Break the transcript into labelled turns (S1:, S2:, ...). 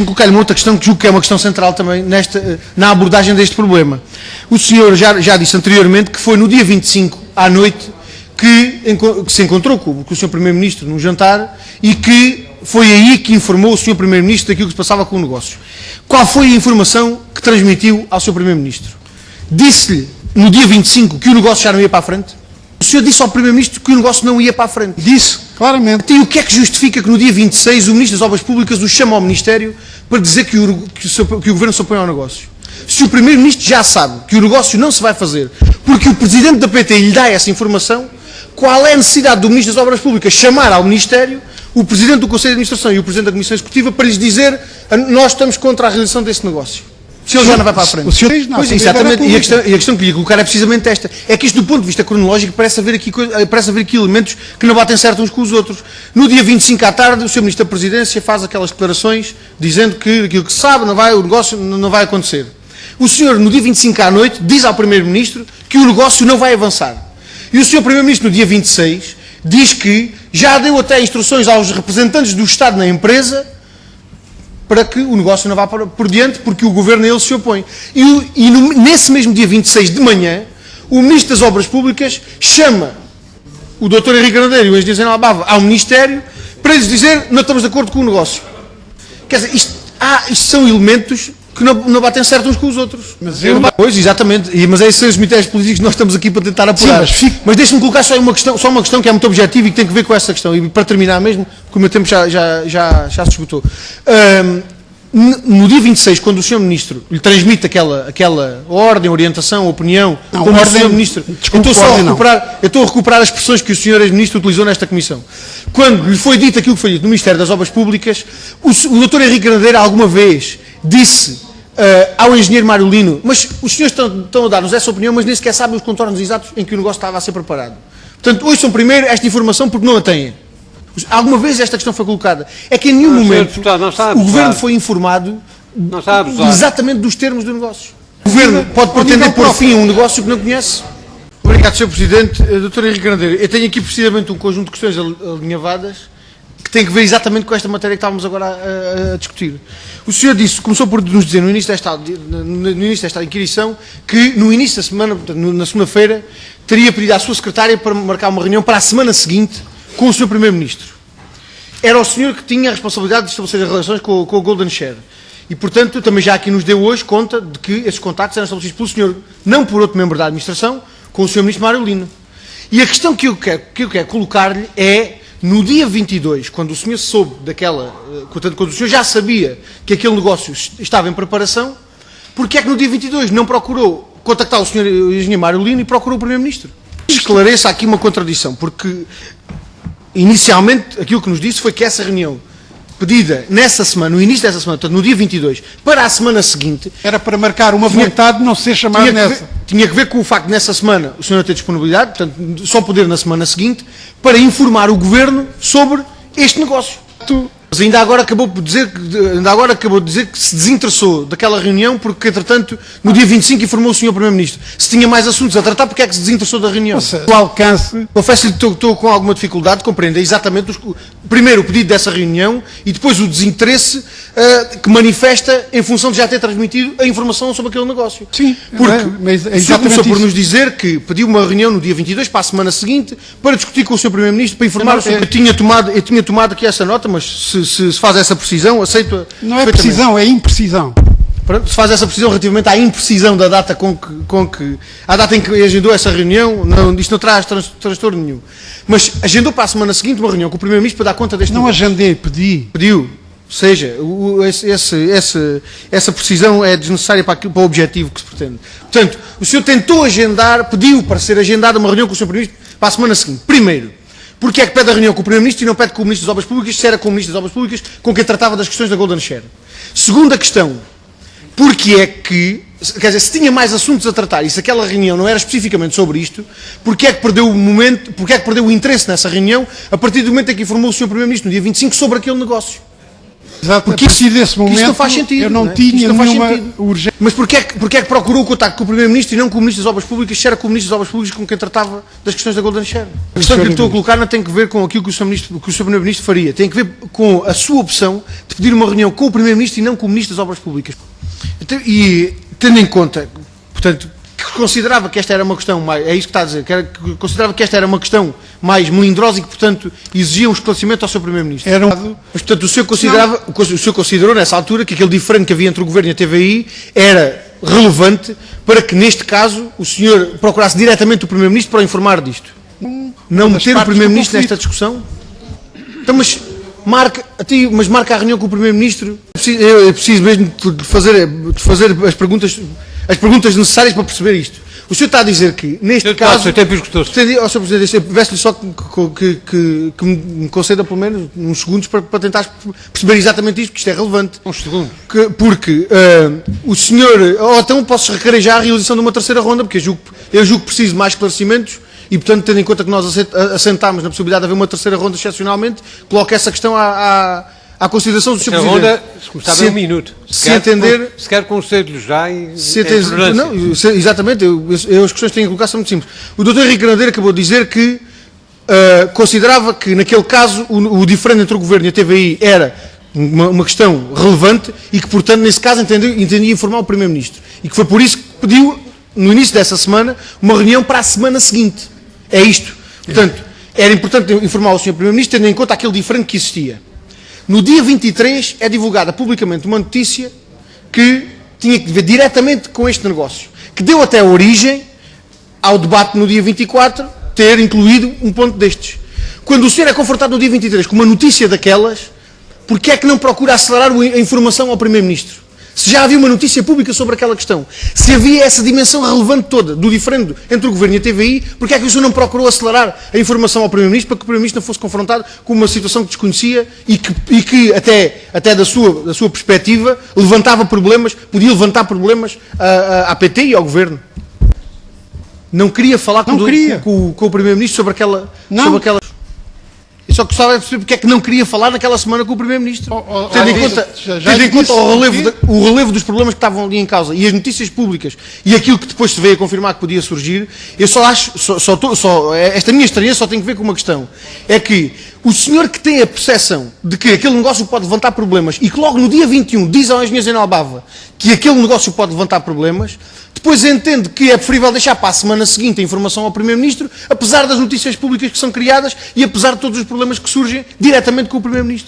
S1: Colocar-lhe uma outra questão que julgo que é uma questão central também na abordagem deste problema. O senhor já disse anteriormente que foi no dia 25 à noite que se encontrou com o senhor Primeiro-Ministro num jantar e que foi aí que informou o senhor Primeiro-Ministro daquilo que se passava com o negócio. Qual foi a informação que transmitiu ao senhor Primeiro-Ministro? Disse-lhe no dia 25 que o negócio já não ia para a frente? O senhor disse ao Primeiro-Ministro que o negócio não ia para a frente.
S2: Disse, claramente.
S1: E o que é que justifica que no dia 26 o Ministro das Obras Públicas o chama ao Ministério para dizer que o Governo se opõe ao negócio? Se o Primeiro-Ministro já sabe que o negócio não se vai fazer porque o Presidente da PT lhe dá essa informação, qual é a necessidade do Ministro das Obras Públicas chamar ao Ministério o Presidente do Conselho de Administração e o Presidente da Comissão Executiva para lhes dizer nós estamos contra a realização desse negócio? Se ele já não vai para a frente.
S2: O senhor diz, não,
S1: pois, exatamente, e a questão que lhe ia colocar é precisamente esta. É que isto, do ponto de vista cronológico, parece haver aqui elementos que não batem certo uns com os outros. No dia 25 à tarde, o Sr. Ministro da Presidência faz aquelas declarações dizendo que aquilo que se sabe, o negócio não vai acontecer. O senhor, no dia 25 à noite, diz ao Primeiro-Ministro que o negócio não vai avançar. E o Sr. Primeiro-Ministro, no dia 26, diz que já deu até instruções aos representantes do Estado na empresa para que o negócio não vá por diante, porque o Governo a ele se opõe. Nesse mesmo dia 26 de manhã, o Ministro das Obras Públicas chama o Dr. Henrique Grandeiro e o engenheiro Zé Albava ao Ministério para lhes dizer não estamos de acordo com o negócio. Quer dizer, isto são elementos que não batem certo uns com os outros. Pois, exatamente. Mas esses são os mistérios políticos que nós estamos aqui para tentar apurar.
S2: Sim,
S1: mas deixe-me colocar só uma questão que é muito objetiva e que tem que ver com essa questão. E para terminar mesmo, porque o meu tempo já se esgotou. No dia 26, quando o Sr. Ministro lhe transmite aquela ordem, orientação, opinião, como o Sr. Ministro... Eu estou a recuperar as expressões que o Sr. Ex-Ministro utilizou nesta Comissão. Quando lhe foi dito aquilo que foi dito no Ministério das Obras Públicas, o Dr. Henrique Grandeiro alguma vez disse ao engenheiro Mário Lino, mas os senhores estão a dar-nos essa opinião, mas nem sequer sabem os contornos exatos em que o negócio estava a ser preparado. Portanto, ouçam primeiro esta informação porque não a têm. Alguma vez esta questão foi colocada. É que em nenhum momento o Governo foi informado exatamente dos termos do negócio. O Governo pode pretender pôr fim a um negócio que não conhece. Obrigado, Sr. Presidente. Dr. Henrique Grandeiro, eu tenho aqui precisamente um conjunto de questões alinhavadas que tem que ver exatamente com esta matéria que estávamos agora a discutir. O senhor começou por nos dizer no início desta inquirição que no início da semana, portanto, na segunda-feira, teria pedido à sua secretária para marcar uma reunião para a semana seguinte com o Sr. Primeiro-Ministro. Era o senhor que tinha a responsabilidade de estabelecer as relações com o Golden Share. E, portanto, também já aqui nos deu hoje conta de que esses contactos eram estabelecidos pelo senhor, não por outro membro da administração, com o Sr. Ministro Mário Lino. E a questão que eu quero colocar-lhe é, no dia 22, quando o senhor soube quando o senhor já sabia que aquele negócio estava em preparação, porque é que no dia 22 não procurou contactar o senhor engenheiro Mário Lino e procurou o Primeiro-Ministro? Esclareça aqui uma contradição, porque inicialmente aquilo que nos disse foi que essa reunião pedida nessa semana, no início dessa semana, portanto no dia 22, para a semana seguinte...
S2: Era para marcar uma vontade de não ser chamado nessa.
S1: Tinha que ver com o facto de nessa semana o senhor não ter disponibilidade, portanto só poder na semana seguinte, para informar o Governo sobre este negócio. Mas ainda agora acabou de dizer que se desinteressou daquela reunião porque, entretanto, no dia 25 informou o Sr. Primeiro-Ministro. Se tinha mais assuntos a tratar, porque é que se desinteressou da reunião?
S2: O alcance...
S1: Confesso-lhe que estou com alguma dificuldade de compreender exatamente primeiro o pedido dessa reunião e depois o desinteresse que manifesta em função de já ter transmitido a informação sobre aquele negócio.
S2: Sim,
S1: mas o senhor começou por nos dizer que pediu uma reunião no dia 22 para a semana seguinte para discutir com o Sr. Primeiro-Ministro, para informar sobre... Eu tinha tomado aqui essa nota, mas se faz essa precisão, aceito-a.
S2: Não é precisão, é imprecisão.
S1: Se faz essa precisão relativamente à imprecisão da data a data em que agendou essa reunião, isto não traz transtorno nenhum. Mas agendou para a semana seguinte uma reunião com o Primeiro-Ministro para dar conta deste negócio.
S2: Não agendei, pedi.
S1: Pediu. Ou seja, essa precisão é desnecessária para o objetivo que se pretende. Portanto, o senhor tentou agendar, pediu para ser agendada uma reunião com o Sr. Primeiro-Ministro para a semana seguinte. Primeiro, porque é que pede a reunião com o Primeiro-Ministro e não pede com o Ministro das Obras Públicas, se era com o Ministro das Obras Públicas com quem tratava das questões da Golden Share? Segunda questão, porque é que, quer dizer, se tinha mais assuntos a tratar e se aquela reunião não era especificamente sobre isto, porque é que perdeu o interesse nessa reunião a partir do momento em que informou o Sr. Primeiro-Ministro no dia 25 sobre aquele negócio?
S2: Exato, porque a partir desse momento
S1: isto não faz sentido,
S2: eu não tinha nenhuma urgência.
S1: Mas porquê é que procurou o contacto com o Primeiro-Ministro e não com o Ministro das Obras Públicas, se era com o Ministro das Obras Públicas com quem tratava das questões da Golden Share? A questão que lhe estou a colocar não tem que ver com aquilo que o Sr. Primeiro-Ministro faria, tem que ver com a sua opção de pedir uma reunião com o Primeiro-Ministro e não com o Ministro das Obras Públicas. E tendo em conta, portanto, que considerava que esta era uma questão mais, é isso que está a dizer, que considerava que esta era uma questão mais melindrosa e que, portanto, exigia um esclarecimento ao seu Primeiro-Ministro. Mas, portanto, o senhor considerou nessa altura que aquele diferendo que havia entre o Governo e a TVI era relevante para que, neste caso, o senhor procurasse diretamente o Primeiro-Ministro para o informar disto. Não meter o Primeiro-Ministro nesta discussão? Então, mas marca a reunião com o Primeiro-Ministro. É preciso mesmo de fazer as perguntas necessárias para perceber isto. O senhor está a dizer que, neste caso...
S3: Sr.
S1: Sr. Presidente, peço-lhe só que me conceda pelo menos uns segundos para tentar perceber exatamente isto, porque isto é relevante.
S3: Uns segundos.
S1: Porque o senhor... Ou então posso requerer já a realização de uma terceira ronda, porque eu julgo que preciso de mais esclarecimentos e, portanto, tendo em conta que nós assentámos na possibilidade de haver uma terceira ronda excepcionalmente, coloco essa questão à consideração do Sr. Presidente.
S3: A ronda, se começava em um minuto.
S1: Se entender...
S3: Se quer conselho já e
S1: não, exatamente, as questões que tenho que colocar são muito simples. O Dr. Henrique Granadeiro acabou de dizer que considerava que, naquele caso, o diferendo entre o Governo e a TVI era uma questão relevante e que, portanto, nesse caso, entendia informar o Primeiro-Ministro. E que foi por isso que pediu, no início dessa semana, uma reunião para a semana seguinte. É isto. Portanto, era importante informar o Sr. Primeiro-Ministro, tendo em conta aquele diferendo que existia. No dia 23 é divulgada publicamente uma notícia que tinha que ver diretamente com este negócio, que deu até origem ao debate no dia 24 ter incluído um ponto destes. Quando o senhor é confrontado no dia 23 com uma notícia daquelas, porque é que não procura acelerar a informação ao Primeiro-Ministro? Se já havia uma notícia pública sobre aquela questão, se havia essa dimensão relevante toda do diferendo entre o Governo e a TVI, porque é que o senhor não procurou acelerar a informação ao Primeiro-Ministro para que o Primeiro-Ministro não fosse confrontado com uma situação que desconhecia e que até da sua perspectiva, podia levantar problemas à PT e ao Governo? Não queria falar com o Primeiro-Ministro sobre aquela... Só que gostava de perceber porque é que não queria falar naquela semana com o Primeiro-Ministro. Tendo em conta o relevo dos problemas que estavam ali em causa e as notícias públicas e aquilo que depois se veio a confirmar que podia surgir, eu só acho, esta minha estranheza só tem que ver com uma questão. É que o senhor que tem a percepção de que aquele negócio pode levantar problemas e que logo no dia 21 diz ao engenheiro Zé Albava que aquele negócio pode levantar problemas, depois entende que é preferível deixar para a semana seguinte a informação ao Primeiro-Ministro, apesar das notícias públicas que são criadas e apesar de todos os problemas que surgem diretamente com o Primeiro-Ministro.